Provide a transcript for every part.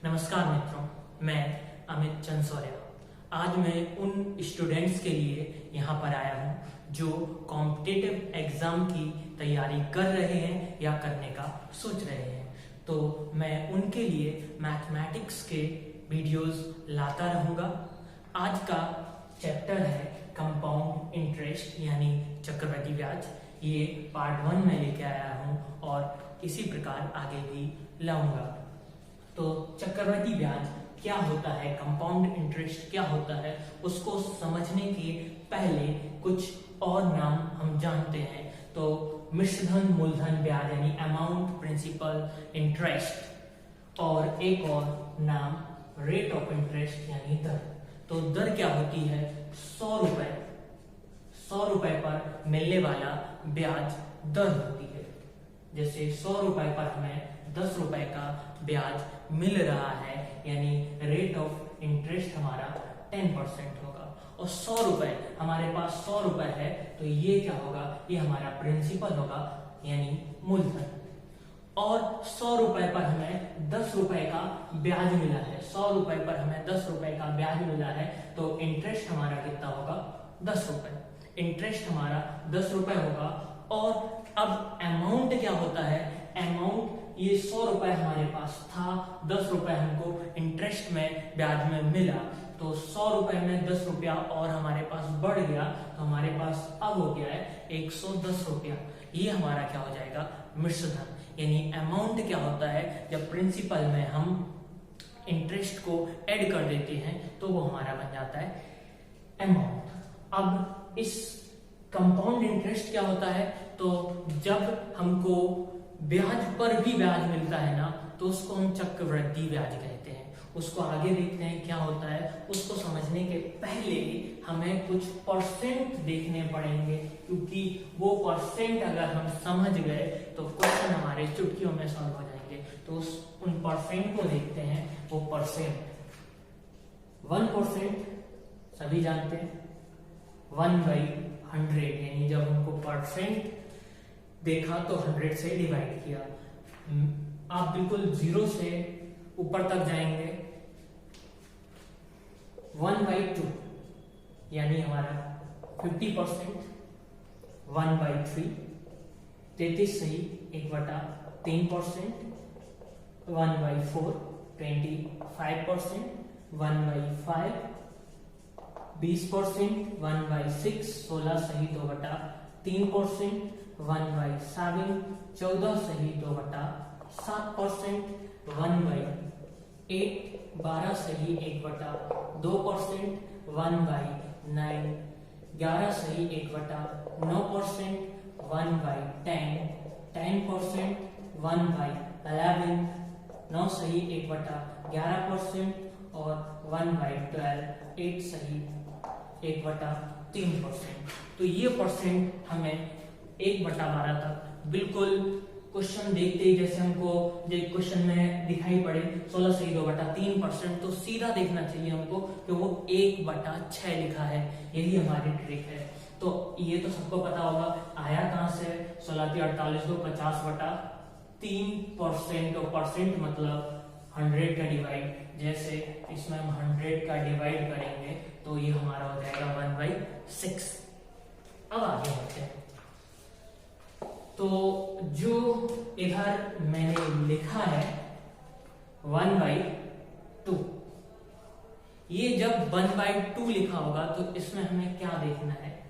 नमस्कार मित्रों, मैं अमित चंसौरिया। आज मैं उन स्टूडेंट्स के लिए यहाँ पर आया हूँ जो कॉम्पिटिटिव एग्जाम की तैयारी कर रहे हैं या करने का सोच रहे हैं। तो मैं उनके लिए मैथमेटिक्स के वीडियोस लाता रहूँगा। आज का चैप्टर है कंपाउंड इंटरेस्ट यानी चक्रवृद्धि ब्याज। ये पार्ट 1 में लेके आया हूँ और इसी प्रकार आगे भी लाऊंगा। तो चक्रवृद्धि ब्याज क्या होता है, कंपाउंड इंटरेस्ट क्या होता है, उसको समझने के पहले कुछ और नाम हम जानते हैं। तो मिश्रधन मूलधन ब्याज यानी अमाउंट प्रिंसिपल इंटरेस्ट, और एक और नाम रेट ऑफ इंटरेस्ट यानी दर। तो दर क्या होती है? 100 रुपए पर मिलने वाला ब्याज दर होती है। जैसे 100 रुपए पर हमें 10 रुपए का ब्याज मिल रहा है, यानी रेट ऑफ इंटरेस्ट हमारा 10% होगा। और 100 रुपए हमारे पास 100 रुपए है, तो ये क्या होगा? ये हमारा प्रिंसिपल होगा यानी मूलधन। और 100 रुपए पर हमें 10 रुपए का ब्याज मिला है, 100 रुपए पर हमें 10 रुपए का ब्याज मिला है, तो इंटरेस्ट हमारा कितना होगा? 10 रुपए। इंटरेस्ट हमारा 10 रुपए होगा। और अब अमाउंट क्या होता है? अमाउंट, ये 100 रुपए हमारे पास था, 10 रुपए हमको इंटरेस्ट में ब्याज में मिला, तो 100 रुपए में 10 रुपया और हमारे पास बढ़ गया, तो हमारे पास अब हो गया है 110 रुपया। ये हमारा क्या हो जाएगा? मिश्रधन। यानी अमाउंट क्या होता है? जब प्रिंसिपल में हम इंटरेस्ट को ऐड कर देते हैं तो वो हमारा बन जाता है अमाउंट। अब इस कंपाउंड इंटरेस्ट क्या होता है? तो जब हमको ब्याज पर भी ब्याज मिलता है ना, तो उसको हम चक्रवृद्धि ब्याज कहते हैं। उसको आगे देखते हैं क्या होता है। उसको समझने के पहले हमें कुछ परसेंट देखने पड़ेंगे, क्योंकि वो परसेंट अगर हम समझ गए तो क्वेश्चन हमारे चुटकियों में सॉल्व हो जाएंगे। तो उन परसेंट को देखते हैं। वो परसेंट 1% सभी जानते हैं, 1/100, यानी जब हमको परसेंट देखा तो 100 से डिवाइड किया। आप बिल्कुल 0 से ऊपर तक जाएंगे, 1/2 यानी हमारा 50%, 1/3, 33 सही 1/3%, 1/4 25%, 1/5 20%, 1/6 16 सही 2/3%, 1/7 14 सही 2/7%, 1/8 12 सही 1/2%, 1/9 11 सही 1/9%, 1/10 10%, 1/11 9 सही 1/11%, और 1/12 8 सही 1/3%। तो ये परसेंट हमें 1/12 तक बिल्कुल क्वेश्चन देखते ही, जैसे हमको क्वेश्चन में दिखाई पड़े 16 सही 2/3%, तो सीधा देखना चाहिए हमको कि वो 1/6 लिखा है। यही हमारी ट्रिक है। तो ये तो सबको पता होगा, आया कहां से? 16 × 48 2 50/3%। और परसेंट मतलब 100 का डिवाइड, जैसे इसमें हम 100 का डिवाइड करेंगे तो ये हमारा हो जाएगा 1/6। अब आगे बढ़ते हैं। तो जो इधर मैंने लिखा है 1/2, ये जब 1/2 लिखा होगा तो इसमें हमें क्या देखना है?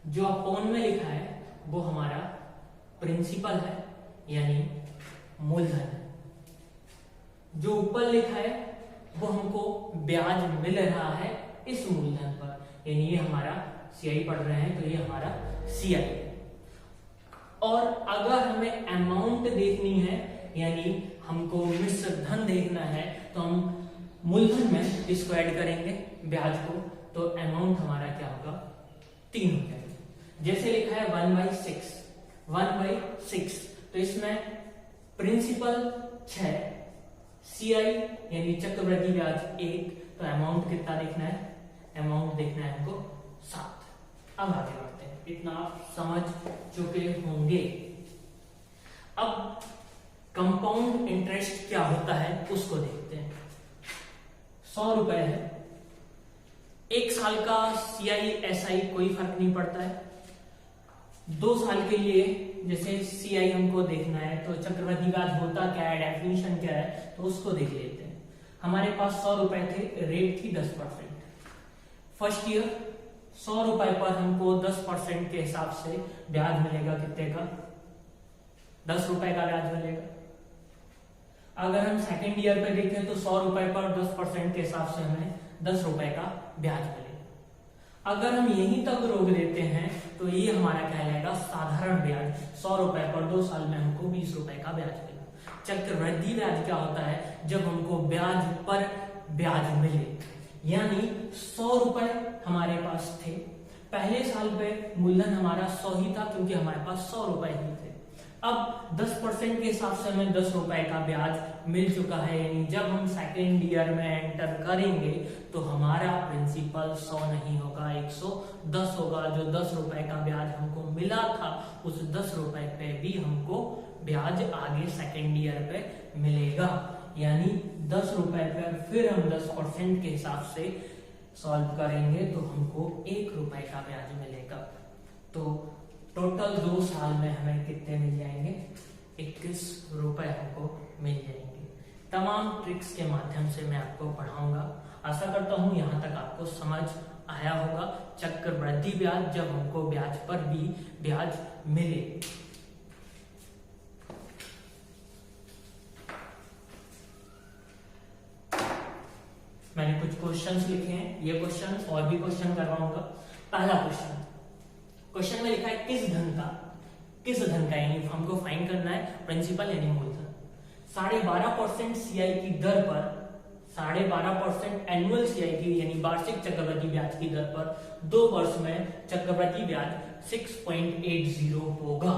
जो अपॉन में लिखा है वो हमारा प्रिंसिपल है यानी मूलधन है। जो ऊपर लिखा है वो हमको ब्याज मिल रहा है इस मूलधन पर, यानी ये हमारा सीआई पढ़ रहे हैं तो ये हमारा सीआई है। और अगर हमें अमाउंट देखनी है, यानी हमको मिश्रधन देखना है, तो हम मूलधन में इसको ऐड करेंगे ब्याज को, तो अमाउंट हमारा क्या होगा? 3 हो जाएगा। जैसे लिखा है 1/6, तो इसमें प्रिंसिपल 6, सीआई यानी चक्रवृद्धि ब्याज 1, तो अमाउंट कितना देखना है? अमाउंट देखना है हमको 7। अब आगे बढ़ते हैं। इतना आप समझ चुके होंगे। अब कंपाउंड इंटरेस्ट क्या होता है उसको देखते हैं। 100 रुपए है। 1 साल का CI SI कोई फर्क नहीं पड़ता है। 2 साल के लिए जैसे CI हमको देखना है तो चक्रवृद्धि ब्याज होता क्या है, डेफिनेशन क्या है, तो उसको देख लेते हैं। हमारे पास 100 रुपए थे, रेट थी 10%। फर्स्ट ईयर 100 रुपए पर हमको 10% के हिसाब से ब्याज मिलेगा, कितने का? 10 रुपए का ब्याज मिलेगा। अगर हम सेकेंड ईयर पे देखें तो 100 रुपए पर 10% के हिसाब से हमें 10 रुपए का ब्याज मिलेगा। अगर हम यहीं तक रोक देते हैं तो ये हमारा कहलाएगा साधारण ब्याज। 100 रुपए पर 2 साल में हमको 20 रुपए का ब्याज मिलेगा। चक्रवृद्धि ब्याज क्या होता है? जब हमको ब्याज पर ब्याज मिले, यानी 100 रुपए हमारे पास थे, पहले साल पे मूलधन हमारा 100 ही था क्योंकि हमारे पास 100 रुपए ही थे। अब 10% के हिसाब से हमें 10 रुपए का ब्याज मिल चुका है, यानी जब हम सेकेंड ईयर में एंटर करेंगे तो हमारा प्रिंसिपल 100 नहीं होगा, 110 होगा। जो 10 रुपए का ब्याज हमको मिला था उस 10 रुपए पे भी हमको ब्याज आगे सेकेंड ईयर पे मिलेगा, यानी 10 रुपए पर फिर हम 10% के हिसाब से सॉल्व करेंगे तो हमको 1 रुपए का ब्याज मिलेगा। तो टोटल 2 साल में हमें कितने मिल जाएंगे? 21 रुपए हमको मिल जाएंगे। तमाम ट्रिक्स के माध्यम से मैं आपको पढ़ाऊंगा। आशा करता हूं यहां तक आपको समझ आया होगा। चक्रवृद्धि ब्याज, जब हमको ब्याज पर भी ब्याज मिले। मैंने कुछ क्वेश्चंस लिखे हैं, ये क्वेश्चन और भी क्वेश्चन करवाऊंगा। पहला क्वेश्चन में लिखा है किस धन का यानी हमको फाइंड करना है प्रिंसिपल यानी मूलधन। 12.5% CI की दर पर, 12.5% एनुअल CI की यानी वार्षिक चक्रवृद्धि ब्याज की दर पर 2 वर्ष में चक्रवृद्धि ब्याज 6.80 होगा।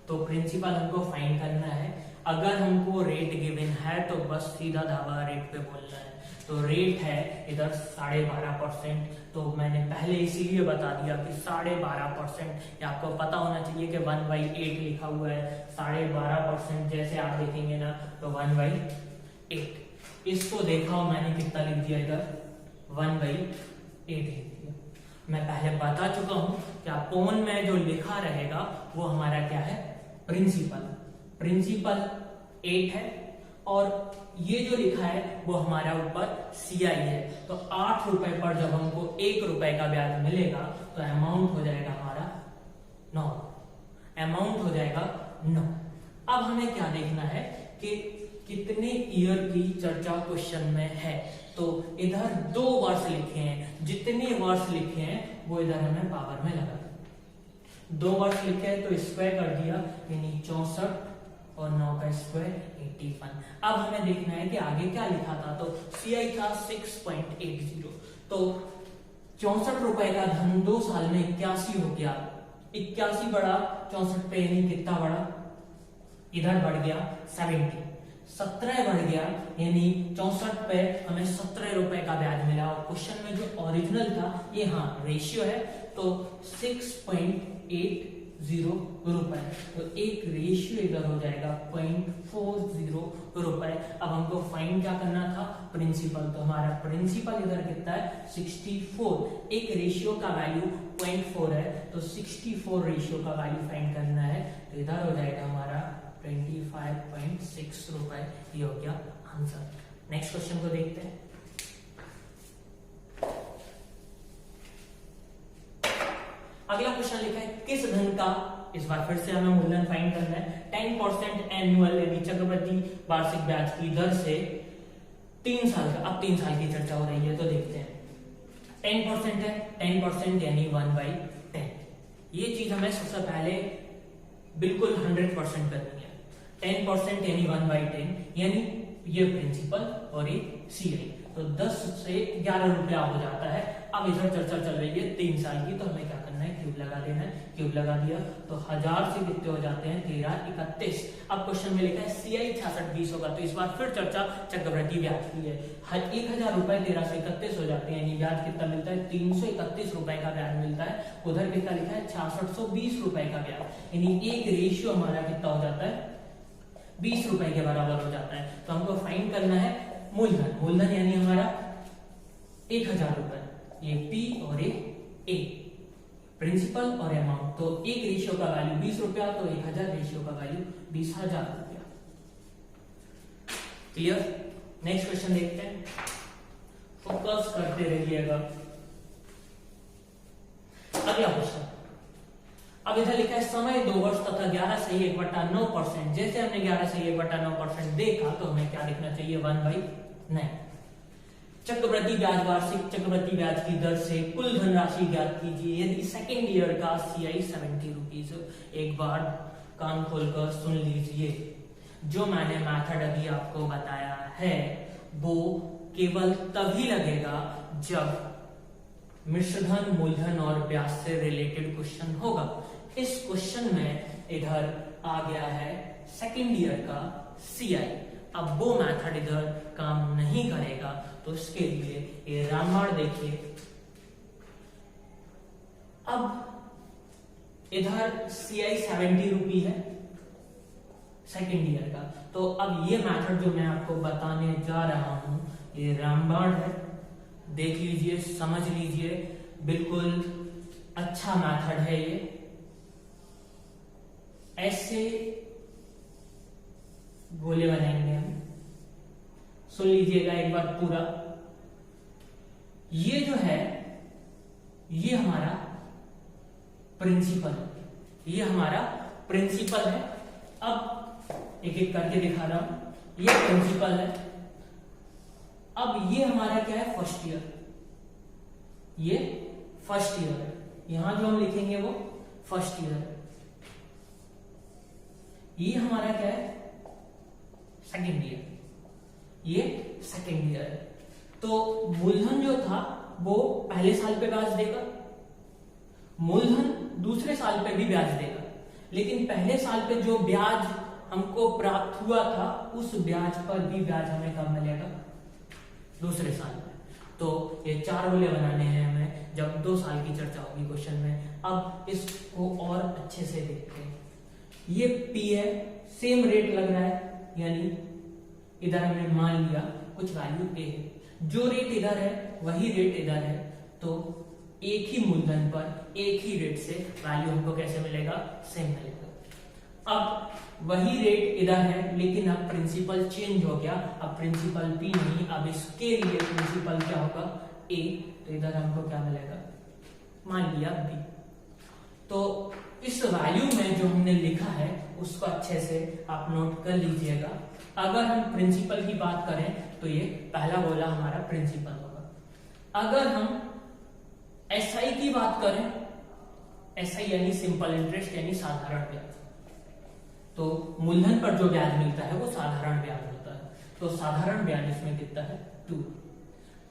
तो प्रिंसिपल हमको फाइंड करना है। अगर हमको रेट गिवन है तो बस सीधा धावा रेट पे बोलना है। तो रेट है इधर 12.5%, तो मैंने पहले इसीलिए बता दिया कि 12.5%। आपको पता होना चाहिए कि 1/8 लिखा हुआ है। 12.5% जैसे आप देखेंगे ना तो 1/8। इसको देखा मैंने कितना लिख दिया इधर, 1/8 लिख दिया। मैं पहले बता चुका हूं कि अपोन में जो लिखा रहेगा वो हमारा क्या है? प्रिंसिपल 8 है और ये जो लिखा है वो हमारा ऊपर CI है। तो 8 रुपए पर जब हमको 1 रुपए का ब्याज मिलेगा तो अमाउंट हो जाएगा हमारा 9। अब हमें क्या देखना है कि कितने ईयर की चर्चा क्वेश्चन में है। तो इधर 2 वर्ष लिखे हैं, जितने वर्ष लिखे हैं वो इधर हमें पावर में लगा। 2 वर्ष लिखे हैं तो स्क्वायर कर दिया, यानी 64 और 9 का स्क्वायर 81। अब हमें देखना है कि आगे क्या लिखा था। तो CI था 6.80। तो 64 रुपए का धन 2 साल में 81 हो गया। 81 बढ़ा 64 पे, यानी कितना बढ़ा? इधर बढ़ गया 70। 17 बढ़ गया, यानी 64 पे हमें 17 रुपए का ब्याज मिला। और क्वेश्चन में जो ओरिजिनल था ये रेशियो है, तो 6.80 रुपए। तो एक रेशियो इधर हो जाएगा 0.40 रुपए। अब हमको फाइंड क्या करना था? प्रिंसिपल। तो हमारा प्रिंसिपल इधर कितना है? 64। एक रेशियो का वैल्यू 0.4 है, तो 64 रेशियो का वैल्यू फाइंड करना है। तो इधर हो जाएगा हमारा 25.6 रुपए। ये हो गया आंसर। नेक्स्ट क्वेश्चन को देखते हैं। अगला क्वेश्चन लिखा है किस धन का, इस बार फिर से हमें मूलधन फाइंड करना है, 10% एनुअल यानी चक्रवृद्धि वार्षिक ब्याज की दर से 3 साल का। अब 3 साल की चर्चा हो रही है तो देखते हैं। 10% है, 10% यानी 1/10। ये चीज हमें सबसे पहले बिल्कुल 100% करनी है। 10% यानी 1/10, यानी ये प्रिंसिपल और ये CI। तो 10 से 11 रुपया हो जाता है। अब इधर चर्चा चल रही है 3 साल की, तो हमें क्या करना है? क्यूब लगा देना है। क्यूब लगा दिया तो 1000 से कितने हो जाते हैं? 1331। अब क्वेश्चन में लिखा है CI 6620 होगा। तो इस बार फिर चर्चा चक्रवृद्धि ब्याज की है। 1000 रुपए 13 से 31 हो जाते हैं, यानी ब्याज कितना मिलता है? 331 रुपए का ब्याज मिलता है। उधर कितना लिखा है? 6620 रुपए का ब्याज, यानी एक रेशियो हमारा कितना हो जाता है? 20 रुपए के बराबर हो जाता है। तो हमको फाइंड करना है मूलधन। मूलधन यानी हमारा 1000 रुपए, ये P और ये A, प्रिंसिपल और अमाउंट। तो एक रेशियो का वैल्यू 20 रुपया, तो 1000 रेशियो का वैल्यू 20,000 रुपया। क्लियर? नेक्स्ट क्वेश्चन देखते हैं, फोकस करते रहिएगा। अगला क्वेश्चन, अब इधर लिखा है समय 2 वर्ष तथा 11 से 1/9%। जैसे हमने 11 से 1/9% देखा तो हमें क्या लिखना चाहिए, 1/9। चक्रवृद्धि ब्याज, वार्षिक चक्रवृद्धि ब्याज की दर से कुल धनराशि ज्ञात कीजिए यदि सेकेंड ईयर का CI 70 रुपीज। एक बार कान खोलकर सुन लीजिए, जो मैंने मेथड अभी आपको बताया है वो केवल तभी लगेगा जब मिश्रधन, मूलधन और ब्याज से रिलेटेड क्वेश्चन होगा। इस क्वेश्चन में इधर आ गया है सेकेंड ईयर का CI, अब वो मेथड इधर काम नहीं करेगा, तो इसके लिए ये रामबाण देखिए। अब इधर CI 70 रुपी है सेकेंड ईयर का, तो अब ये मेथड जो मैं आपको बताने जा रहा हूं ये रामबाण है, देख लीजिए, समझ लीजिए, बिल्कुल अच्छा मेथड है ये। ऐसे गोले बनाएंगे हम, सुन लीजिएगा एक बार पूरा। ये जो है ये हमारा प्रिंसिपल, ये हमारा प्रिंसिपल है। अब एक एक करके दिखा रहा हूं, ये प्रिंसिपल है। अब ये हमारा क्या है, फर्स्ट ईयर, ये फर्स्ट ईयर है, यहां जो हम लिखेंगे वो फर्स्ट ईयर है। ये हमारा क्या है, सेकेंड ईयर, ये सेकेंड ईयर है। तो मूलधन जो था वो पहले साल पे ब्याज देगा, मूलधन दूसरे साल पे भी ब्याज देगा, लेकिन पहले साल पे जो ब्याज हमको प्राप्त हुआ था उस ब्याज पर भी ब्याज हमें कब मिलेगा, दूसरे साल में। तो ये 4 गोले बनाने हैं हमें, जब 2 साल की चर्चा होगी क्वेश्चन में। अब इसको और अच्छे से देखते हैं। ये P है, सेम रेट लग रहा है, यानी इधर हमने मान लिया कुछ वैल्यू A है, जो रेट इधर है वही रेट इधर है, तो एक ही मूलधन पर एक ही रेट से वैल्यू हमको कैसे मिलेगा, सेम मिलेगा। अब वही रेट इधर है, लेकिन अब प्रिंसिपल चेंज हो गया, अब प्रिंसिपल P नहीं, अब इसके लिए प्रिंसिपल क्या होगा, A, तो इधर हमको क्या मिलेगा, मान लिया B। तो इस वैल्यू में जो हमने लिखा है उसको अच्छे से आप नोट कर लीजिएगा। अगर हम प्रिंसिपल की बात करें तो ये पहला गोला हमारा प्रिंसिपल होगा। अगर हम SI की बात करें, SI यानी सिंपल इंटरेस्ट यानी साधारण ब्याज, तो मूलधन पर जो ब्याज मिलता है वो साधारण ब्याज होता है, तो साधारण ब्याज इसमें कितना है, 2।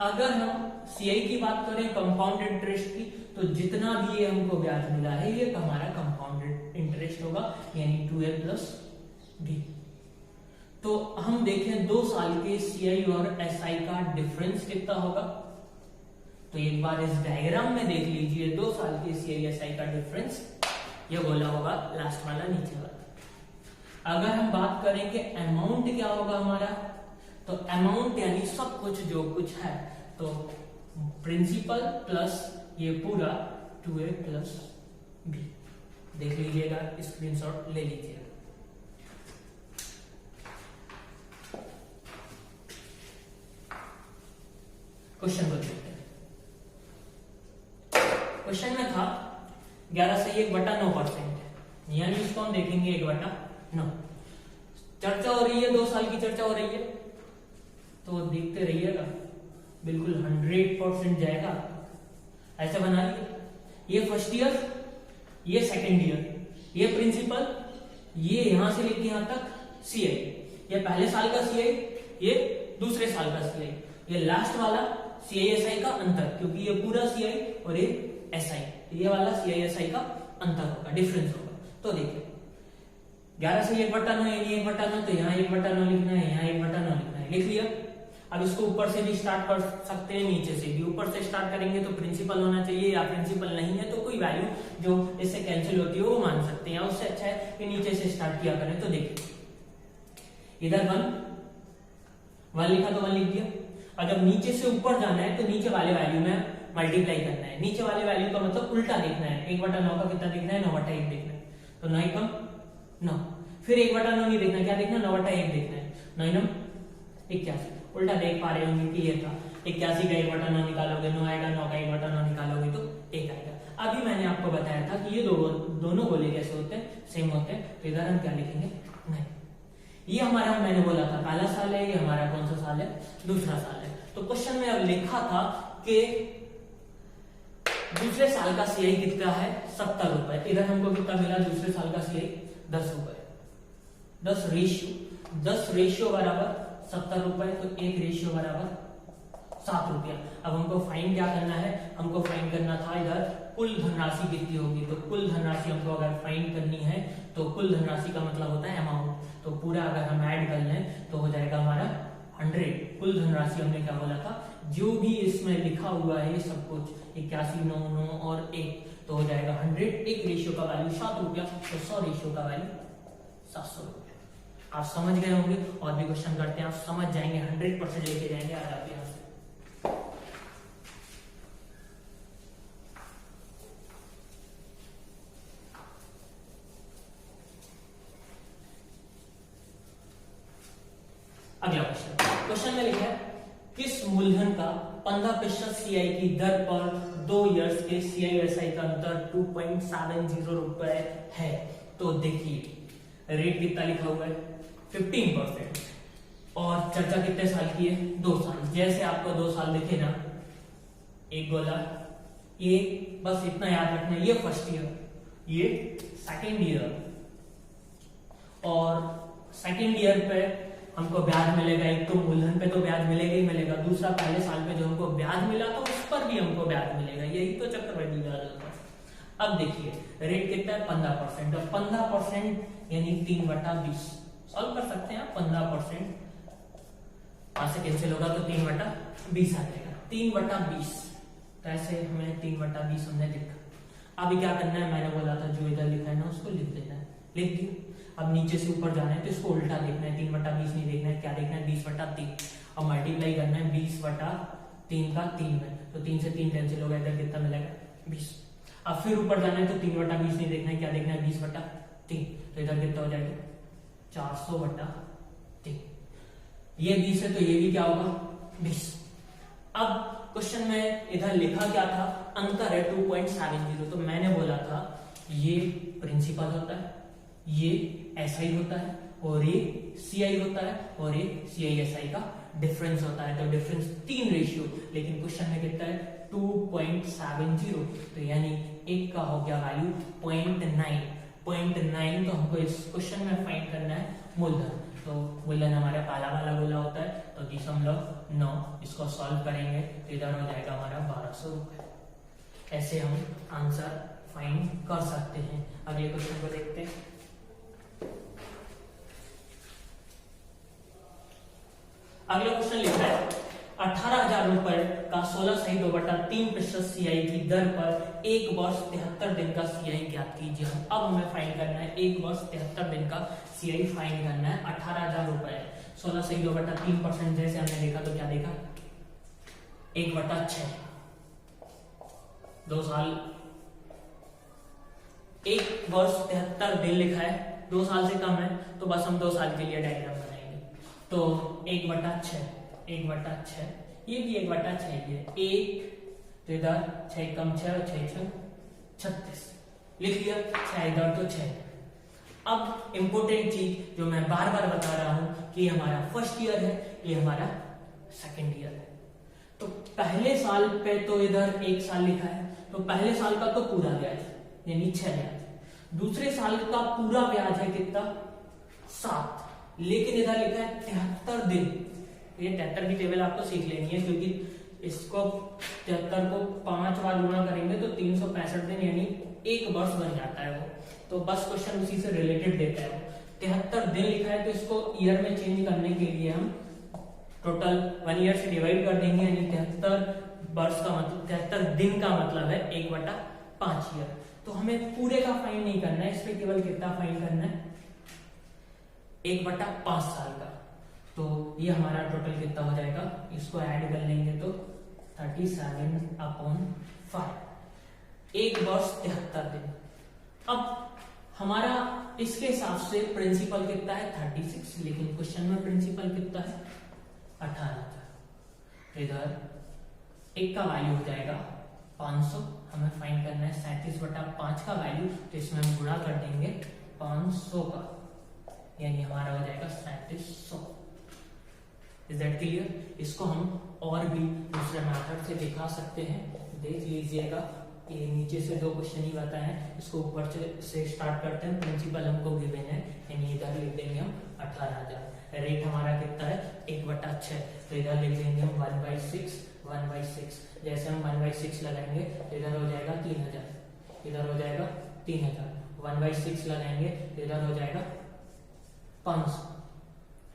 अगर हम CI की बात करें, कंपाउंड इंटरेस्ट की, तो जितना भी ये हमको ब्याज मिला है ये हमारा कंपाउंडेड इंटरेस्ट होगा, यानी 2A + B। तो हम देखें 2 साल के CI और SI का डिफरेंस कितना होगा, तो एक बार इस डायग्राम में देख लीजिए, 2 साल के CI SI का डिफरेंस ये बोला होगा लास्ट वाला नीचे वाला। अगर हम बात करें कि अमाउंट क्या होगा हमारा, तो अमाउंट यानी सब कुछ जो कुछ है, तो प्रिंसिपल प्लस ये पूरा 2A + B। देख लीजिएगा, स्क्रीनशॉट ले लीजिएगा। क्वेश्चन को देखते हैं। क्वेश्चन में था 11 से 1/9%, यानी इसको हम देखेंगे 1/9। चर्चा हो रही है, 2 साल की चर्चा हो रही है, तो देखते रहिएगा, बिल्कुल 100% जाएगा। ऐसा बना लिया, ये फर्स्ट ईयर, ये सेकेंड ईयर, ये प्रिंसिपल, ये यहां से लेके यहां तक CI, ये पहले साल का CI, ये दूसरे साल का CI, ये लास्ट वाला CI SI का अंतर, क्योंकि ये पूरा CI और ये SI, ये वाला CI SI का अंतर होगा, डिफरेंस होगा। तो देखिए 11 से 1/9 यानी 1/9, तो यहाँ 1/9 लिखना है, यहाँ 1/9 लिखना है, लिख लिया। अब इसको ऊपर से भी स्टार्ट कर सकते हैं, नीचे से भी। ऊपर से स्टार्ट करेंगे तो प्रिंसिपल होना चाहिए, या प्रिंसिपल नहीं है तो कोई वैल्यू जो इससे कैंसिल होती है वो मान सकते हैं, उससे अच्छा है कि नीचे से स्टार्ट किया करें। तो देखिए इधर 1 लिखा तो 1 लिख दिया। और जब नीचे से ऊपर जाना है तो नीचे वाले वैल्यू में मल्टीप्लाई करना है। नीचे वाले वैल्यू का मतलब उल्टा देखना है। 1/9 का कितना देखना है? 9/1 देखना है। तो 9 एकम 9, फिर 1/9 नहीं देखना, क्या देखना? 9/1 देखना है। 9 9 81, उल्टा देख पा रहे होंगे, क्लियर था। 81 का 1/9 निकालोगे 9 आएगा, 9 का 1/9 निकालोगे तो 1 आएगा। अभी मैंने आपको बताया था कि ये दोनों गोले कैसे होते हैं? सेम होते हैं। तो इधर हम क्या लिखेंगे? नहीं। ये हमारा, मैंने बोला था पहला साल है, ये हमारा कौन सा साल है? दूसरा साल है। तो क्वेश्चन में अब लिखा था कि दूसरे साल का सीआई कितना है? 70 रुपए। इधर हमको कितना मिला? दूसरे साल का सीआई 10 रुपए। 10 रेशियो बराबर 70 रुपए, तो 1 रेशियो बराबर 7 रुपया। अब हमको फाइन क्या करना है? हमको फाइन करना था इधर कुल धनराशि कितनी होगी। तो कुल धनराशि हमको अगर फाइन करनी है तो कुल धनराशि का मतलब होता है अमाउंट। तो पूरा अगर हम ऐड कर लें तो हो जाएगा हमारा 100। कुल धनराशि हमने क्या बोला था? जो भी इसमें लिखा हुआ है सब कुछ 81, 9, 9 और 1, तो हो जाएगा 100। 1 रेशियो का वैल्यू 7 रुपया, तो 100 रेशियो का वैल्यू 700 रुपया। आप समझ गए होंगे। और भी क्वेश्चन करते हैं, आप समझ जाएंगे, 100% लेके जाएंगे आज आप यहाँ से। अगला क्वेश्चन में लिखा है किस मूलधन का 15% सीआई की दर पर 2 इयर्स के सीआईएसआई का अंतर 2.70 रुपए है। तो देखिए रेट कितना लिखा हुआ है? 15%। और चर्चा कितने साल की है? 2 साल। जैसे आपको 2 साल दिखे ना, एक गोला, ये बस इतना याद रखना, ये फर्स्ट ईयर, ये सेकेंड ईयर, और सेकेंड ईयर पे हमको ब्याज मिलेगा। एक तो मूलधन पे तो ब्याज मिलेगा ही मिलेगा, दूसरा पहले साल में जो हमको ब्याज मिला था उस पर भी हमको ब्याज मिलेगा। यही तो चक्रवृद्धि ब्याज होता है। अब देखिए रेट कितना है? 15%। और 15% यानी 3/20 सॉल्व कर सकते हैं आप। 15% 5 से कैंसिल होगा तो 3/20 आ जाएगा। 3/20, तो ऐसे हमें 3/20 हमने लिखा। अभी क्या करना है? मैंने बोला था जो इधर लिखा है ना उसको लिख देना है। लिख दिया। अब नीचे से ऊपर जाना है तो इसको उल्टा देखना है। 3/20 नहीं देखना है, क्या देखना है? 20/3 और मल्टीप्लाई करना है 20/3 का 3 में। तो 3 से 3 कैंसिल होगा, इधर कितना मिलेगा? 20। अब फिर ऊपर जाना है तो 3/20 नहीं देखना है, क्या देखना है? 20/3। तो इधर कितना हो जाएगा? 400/3। ये 20 है तो ये भी क्या होगा? 20। अब क्वेश्चन में इधर लिखा क्या था? अंतर है 2.70। तो मैंने बोला था ये प्रिंसिपल होता है, ये एसआई होता है, और ये सीआई होता है, और ये सीआईएसआई का डिफरेंस होता है। तो डिफरेंस 3 रेशियो, लेकिन क्वेश्चन में कितना है? 2.70। तो यानी एक का हो गया वैल्यू 0.9। तो हमको इस क्वेश्चन में फाइंड करना है मूलधन। तो मूलधन हमारा पहला वाला गोला होता है, तो 0.9। इसको सॉल्व करेंगे तो इधर हो जाएगा हमारा 1200 रुपए। ऐसे हम आंसर फाइंड कर सकते हैं। अगले क्वेश्चन को देखते हैं। अगला क्वेश्चन लिखा है 18,000 रुपए का 16/2/3% सीआई की दर पर 1 वर्ष 73 दिन का सीआई ज्ञात कीजिए। अब हमें फाइंड करना है 1 वर्ष 73 दिन का सीआई फाइंड करना है। 18,000 रुपए 16/2/3%, जैसे हमने देखा तो क्या देखा? 1/6। 2 साल, 1 वर्ष 73 दिन लिखा है, 2 साल से कम है तो बस हम 2 साल के लिए डायग्राम बनाएंगे। तो 1/6, 1/6, ये भी 1/6 है। 1 तो इधर 6 कम 6 और 6 6 36 लिख लिया। 6 इधर तो 6। अब इंपोर्टेंट चीज जो मैं बार बार बता रहा हूं कि हमारा फर्स्ट ईयर है, ये हमारा सेकेंड ईयर है। तो पहले साल पे तो इधर 1 साल लिखा है, तो पहले साल का तो पूरा ब्याज यानी 6 ब्याज। दूसरे साल का पूरा ब्याज है कितना? 7। लेकिन इधर लिखा है 73 दिन। ये 73 की टेबल आपको सीख लेनी है, क्योंकि इसको 73 को 5 बार गुणा करेंगे तो 365 दिन यानी 1 वर्ष बन जाता है वो। तो बस क्वेश्चन उसी से रिलेटेड देता है। 73 दिन लिखा है तो इसको ईयर में चेंज करने के लिए हम टोटल 1 ईयर से डिवाइड कर देंगे, यानी 73 वर्ष का मतलब 73 दिन का मतलब है 1/5 ईयर। तो हमें पूरे का फाइंड नहीं करना है, इस पे केवल कितना फाइंड करना है? 1/5 साल का। तो ये हमारा टोटल कितना हो जाएगा? इसको ऐड कर लेंगे तो 37/5, एक वर्ष 73 दिन। अब हमारा इसके हिसाब से प्रिंसिपल कितना है 36, लेकिन क्वेश्चन में प्रिंसिपल कितना है 18,000। इधर एक का वैल्यू हो जाएगा 500, हमें फाइंड करना है 37/5 का वैल्यू, तो इसमें हम गुणा कर देंगे 500 का, यानी हमारा हो जाएगा 3700। Is that clear? इसको हम और भी दूसरे मेथड से दिखा सकते हैं, देख लीजिएगा। ये नीचे से दो क्वेश्चन ही बताए हैं, इसको ऊपर से स्टार्ट करते हैं। प्रिंसिपल हमको गिवन है, यानी इधर लिख देंगे हम 18,000। रेट हमारा कितना है 1/6, तो इधर लिख देंगे हम 1/6। जैसे हम 1/6 लगाएंगे तो इधर हो जाएगा 3,000, इधर हो जाएगा 3,000। 1/6 लगाएंगे तो इधर हो जाएगा 500,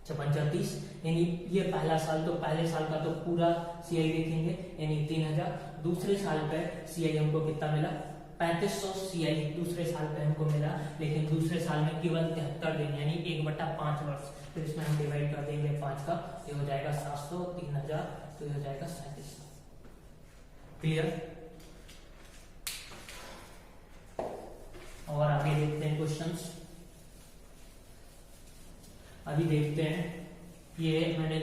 35, यानी ये पहला साल, तो पहले साल का तो पूरा सीआई देखेंगे, यानी 3,000। दूसरे साल पे सीआई हमको कितना मिला 3500 सीआई दूसरे साल पे हमको मिला, लेकिन दूसरे साल में केवल 73 दिन, यानी 1/5 वर्ष। तो इसमें हम डिवाइड कर देंगे 5 का, ये हो जाएगा 700, 3,000, तो ये हो जाएगा 3700। क्लियर? और आगे देखते हैं क्वेश्चंस। अभी देखते हैं, ये मैंने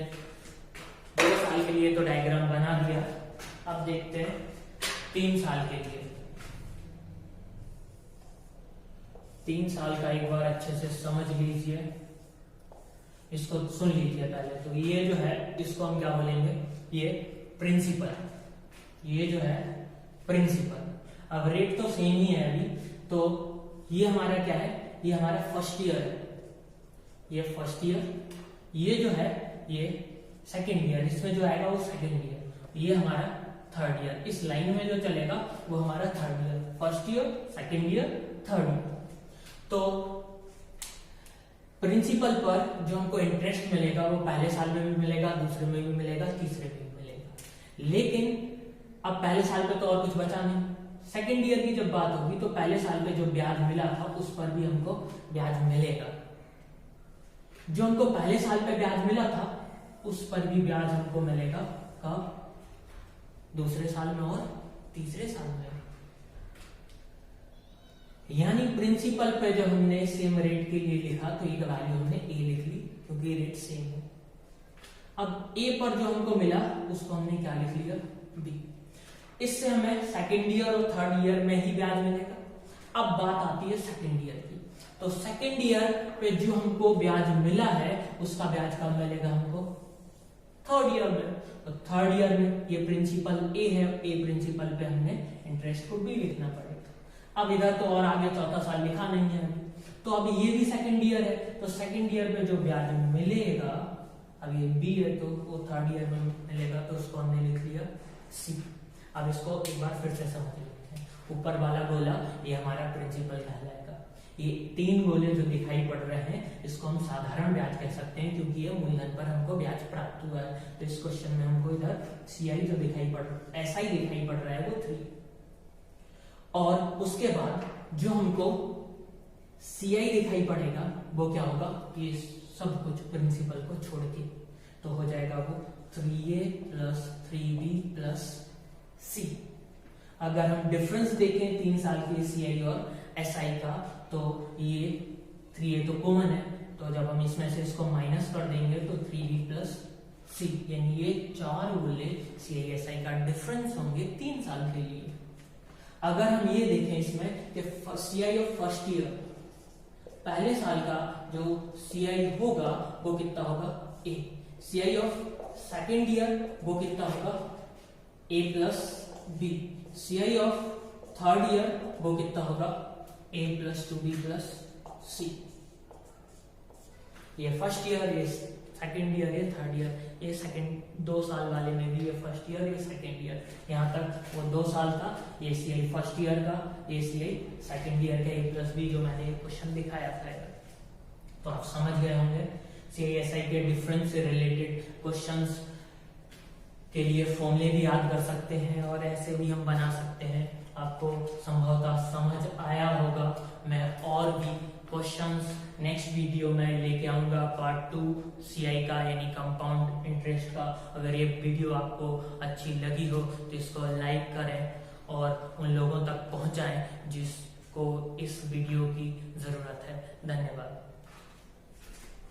2 साल के लिए तो डायग्राम बना दिया, अब देखते हैं 3 साल के लिए। 3 साल का एक बार अच्छे से समझ लीजिए, इसको सुन लीजिए पहले। तो ये जो है इसको हम क्या बोलेंगे, ये प्रिंसिपल, ये जो है प्रिंसिपल। अब रेट तो सेम ही है अभी, तो ये हमारा क्या है, ये हमारा फर्स्ट ईयर है, ये फर्स्ट ईयर, ये जो है ये सेकेंड ईयर, इसमें जो आएगा वो सेकेंड ईयर, ये हमारा थर्ड ईयर। इस लाइन में जो चलेगा वो हमारा third year, first year, second year, third year. तो प्रिंसिपल पर जो हमको इंटरेस्ट मिलेगा वो पहले साल में भी मिलेगा, दूसरे में भी मिलेगा, तीसरे में भी मिलेगा। लेकिन अब पहले साल पे तो और कुछ बचा नहीं, सेकेंड ईयर की जब बात होगी तो पहले साल पे जो ब्याज मिला था उस पर भी हमको ब्याज मिलेगा। जो हमको पहले साल पे ब्याज मिला था उस पर भी ब्याज हमको मिलेगा कब, दूसरे साल में और तीसरे साल में। यानी प्रिंसिपल पे जब हमने सेम रेट के लिए लिखा तो ये वैल्यू हमने ए लिख ली, क्योंकि रेट सेम है। अब ए पर जो हमको मिला उसको हमने क्या लिख लिया, बी। इससे हमें सेकेंड ईयर और थर्ड ईयर में ही ब्याज मिलेगा। अब बात आती है सेकेंड ईयर की, तो सेकेंड ईयर पे जो हमको ब्याज मिला है उसका ब्याज कब मिलेगा हमको, थर्ड ईयर में। तो थर्ड ईयर में ये प्रिंसिपल ए है, ए प्रिंसिपल पे हमने इंटरेस्ट को बी लिखना पड़ेगा। अब इधर तो और आगे चौथा साल लिखा नहीं है, तो अब ये भी सेकेंड ईयर है, तो सेकेंड ईयर पे जो ब्याज मिलेगा, अब ये बी है तो वो थर्ड ईयर में मिलेगा, तो उसको हमने लिख लिया सी। अब इसको एक बार फिर से समझ लेते हैं। ऊपर वाला गोला ये हमारा प्रिंसिपल कहलाएगा। ये 3 गोले जो दिखाई पड़ रहे हैं इसको हम साधारण ब्याज कह सकते हैं, क्योंकि ये मूलधन पर हमको ब्याज प्राप्त हुआ है। तो इस क्वेश्चन में हमको इधर सीआई जो दिखाई पड़ ऐसा ही दिखाई पड़ रहा है वो 3, और उसके बाद जो हमको सीआई दिखाई पड़ेगा वो क्या होगा, ये सब कुछ प्रिंसिपल को छोड़ के, तो हो जाएगा वो 3a + 3b + c। अगर हम डिफरेंस देखें 3 साल के सीआई और एसआई का, तो ये 3a तो कॉमन है, तो जब हम इसमें से इसको माइनस कर देंगे तो 3b + c, यानी ये 4 गोले सीआई एसआई का डिफरेंस होंगे 3 साल के लिए। अगर हम ये देखें इसमें कि सीआई ऑफ फर्स्ट ईयर, पहले साल का जो सीआई होगा वो कितना होगा, a. CI of second year वो कितना होगा, a + b. CI of third year वो कितना होगा, a + 2b + c। ये फर्स्ट ईयर, ये सेकेंड ईयर, ये थर्ड ईयर, ये सेकेंड 2 साल वाले में भी ये फर्स्ट ईयर, ये सेकेंड ईयर। यहाँ तक वो 2 साल था, ये सीआई फर्स्ट ईयर का, ये सीआई सेकेंड ईयर का, a + b जो मैंने क्वेश्चन दिखाया था। तो आप समझ गए होंगे सीआई एसआई के डिफरेंस से रिलेटेड क्वेश्चंस के लिए फॉर्मूले भी याद कर सकते हैं और ऐसे भी हम बना सकते हैं। आपको संभवतः समझ आया होगा। मैं और भी क्वेश्चंस नेक्स्ट वीडियो में लेके आऊंगा, पार्ट 2 सीआई का यानी कंपाउंड इंटरेस्ट का। अगर ये वीडियो आपको अच्छी लगी हो तो इसको लाइक करें और उन लोगों तक पहुंचाएं जिसको इस वीडियो की जरूरत है। धन्यवाद।